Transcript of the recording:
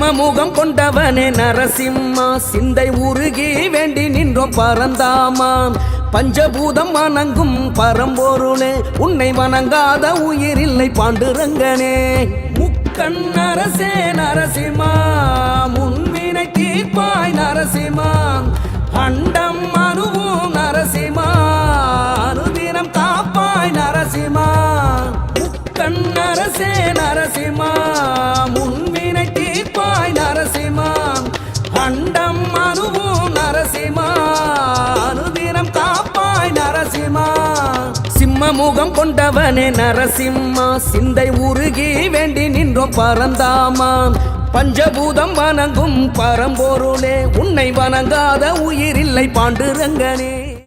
சிம்மமுகம் கொண்டவனே நரசிம்மா சிந்தை உருகி வேண்டி நின்றோம் பரந்தாமாம் பஞ்சபூதம் வணங்கும் பரம்பொருளே உன்னை வணங்காத உயிரில்லை பாண்டுரங்கனே முக்கண் நரசே நரசிம்மா முன்வினை தீர்ப்பாய் நரசிம்மா அண்டம் அணுவும் நரசிம்மா அனுதினம் காப்பாய் நரசிம்மா முக்கண் நரசே நரசிம்மா முன்வினை தீர்ப்பாய் நரசிம்மா அண்டம் அணுவும் நரசிம்மா அனுதினம் காப்பாய் நரசிம்மா சிம்மமுகம் கொண்டவனே நரசிம்மா சிந்தை உருகி வேண்டி நின்றோம் பரந்தாமாம் பஞ்சபூதம் வணங்கும் பரம்பொருளே உன்னை வணங்காத உயிரில்லை பாண்டுரங்கனே